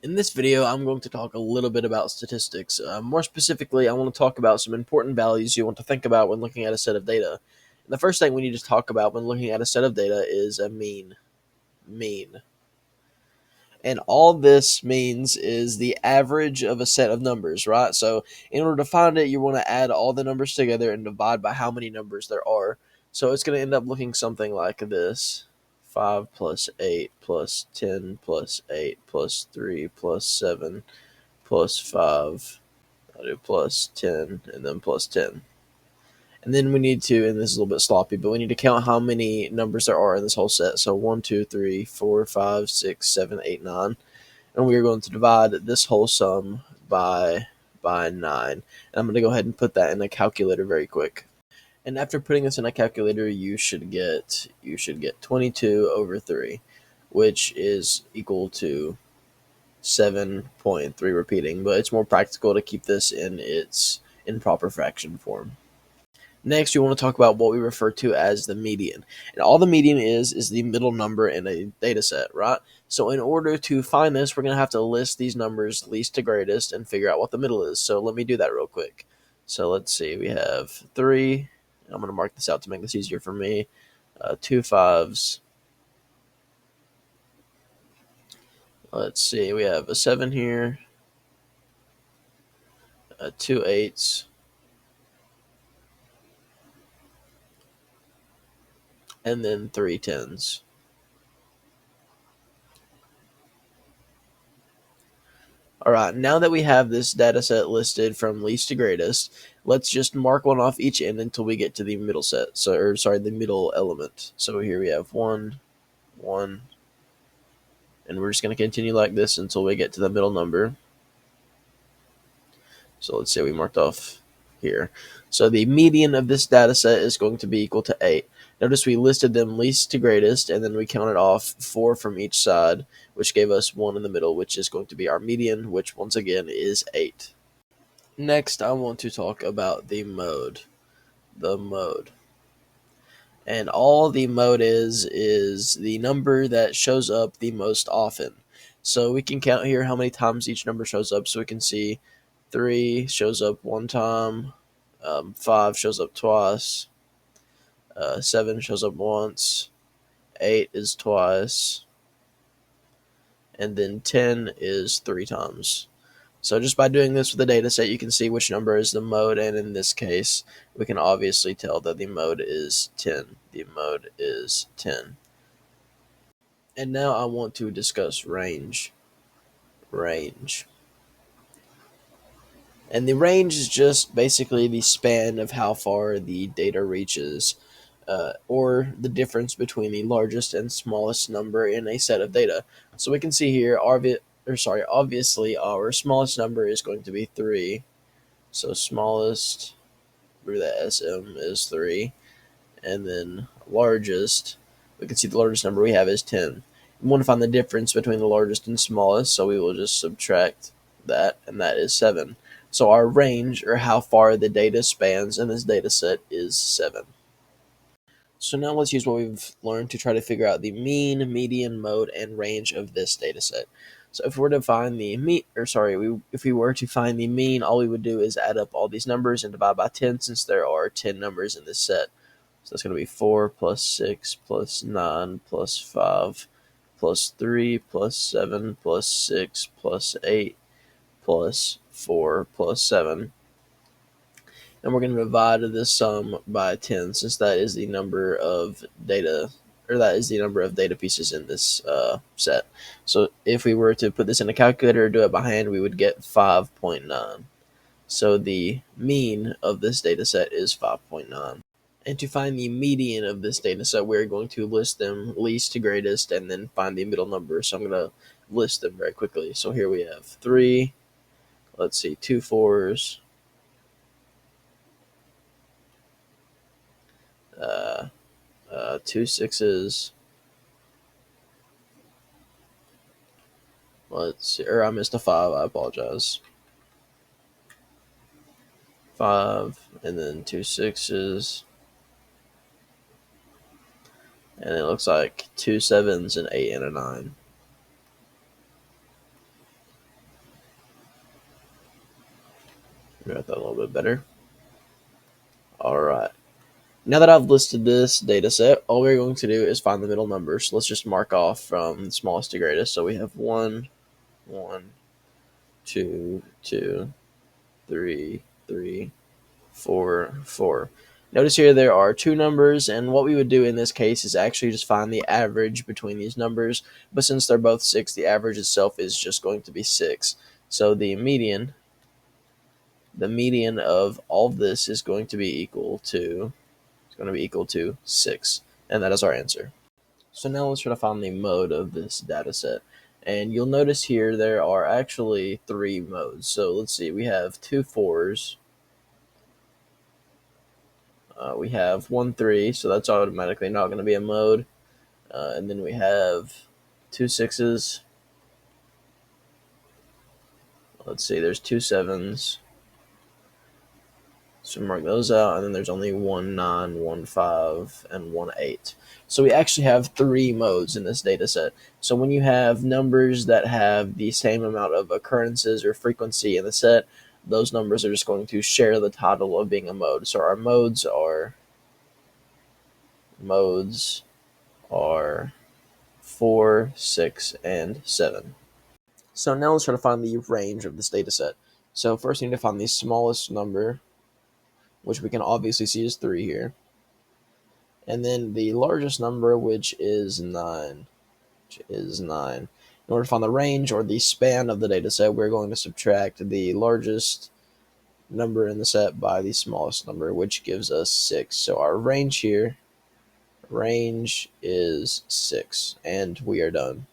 In this video, I'm going to talk a little bit about statistics. More specifically, I want to talk about some important values you want to think about when looking at a set of data. And the first thing we need to talk about when looking at a set of data is a mean. Mean. And all this means is the average of a set of numbers, right? So in order to find it, you want to add all the numbers together and divide by how many numbers there are. So it's going to end up looking something like this. 5 plus 8 plus 10 plus 8 plus 3 plus 7 plus 5. I'll do plus 10 and then plus 10. And then we need to, and this is a little bit sloppy, but we need to count how many numbers there are in this whole set. So 1, 2, 3, 4, 5, 6, 7, 8, 9. And we are going to divide this whole sum by 9. And I'm going to go ahead and put that in a calculator very quick. And after putting this in a calculator, you should get 22 over 3, which is equal to 7.3 repeating, but it's more practical to keep this in its improper fraction form. Next, we want to talk about what we refer to as the median. And all the median is the middle number in a data set, right? So in order to find this, we're going to have to list these numbers least to greatest and figure out what the middle is. So let me do that real quick. So let's see, we have 3. I'm going to mark this out to make this easier for me. 2 5s. Let's see, we have a 7 here. 2 8s. And then 3 10s. All right, now that we have this data set listed from least to greatest, let's just mark one off each end until we get to the middle set. The middle element. So here we have 1, 1, and we're just going to continue like this until we get to the middle number. So let's say we marked off here. So the median of this data set is going to be equal to 8. Notice we listed them least to greatest, and then we counted off 4 from each side, which gave us 1 in the middle, which is going to be our median, which once again is 8. Next, I want to talk about the mode. The mode. And all the mode is the number that shows up the most often. So we can count here how many times each number shows up, so we can see 3 shows up 1 time, 5 shows up twice, 7 shows up once, 8 is twice, and then 10 is 3 times. So just by doing this with the data set, you can see which number is the mode, and in this case, we can obviously tell that the mode is 10. The mode is 10. And now I want to discuss range. Range. And the range is just basically the span of how far the data reaches, or the difference between the largest and smallest number in a set of data. So we can see here, obviously our smallest number is going to be 3. So smallest, remember that SM is 3. And then largest, we can see the largest number we have is 10. We want to find the difference between the largest and smallest, so we will just subtract that, and that is 7. So our range, or how far the data spans in this data set, is 7. So now let's use what we've learned to try to figure out the mean, median, mode, and range of this data set. So if we were to find the if we were to find the mean, all we would do is add up all these numbers and divide by 10, since there are 10 numbers in this set. So that's going to be 4 plus 6 plus 9 plus 5 plus 3 plus 7 plus 6 plus 8 plus 4 plus 7. And we're going to divide this sum by 10, since that is the number of data, or that is the number of data pieces in this set. So if we were to put this in a calculator or do it by hand, we would get 5.9. So the mean of this data set is 5.9. And to find the median of this data set, we're going to list them least to greatest and then find the middle number. So I'm going to list them very quickly. So here we have 3, let's see, 2 4s, 2 6s, let's see, or I missed a 5, I apologize. 5, and then 2 6s, and it looks like 2 7s, and 8 and a 9. Write that a little bit better. All right. Now that I've listed this data set, all we're going to do is find the middle number. So let's just mark off from smallest to greatest. So we have 1, 1, 2, 2, 3, 3, 4, 4. Notice here there are two numbers, and what we would do in this case is actually just find the average between these numbers. But since they're both 6, the average itself is just going to be 6. So the median of all of this is going to be equal to 6, and that is our answer. So now let's try to find the mode of this data set. And you'll notice here there are actually 3 modes. So let's see, we have 2 4s, we have 1 3, so that's automatically not going to be a mode. And then we have 2 6s. Let's see, there's 2 7s. So mark those out, and then there's only 1 9, 1 5, and 1 8. So we actually have 3 modes in this data set. So when you have numbers that have the same amount of occurrences or frequency in the set, those numbers are just going to share the title of being a mode. So our modes are 4, 6, and 7. So now let's try to find the range of this data set. So first we need to find the smallest number, which we can obviously see is 3 here. And then the largest number, which is 9. In order to find the range or the span of the data set, we're going to subtract the largest number in the set by the smallest number, which gives us 6. So our range is 6, and we are done.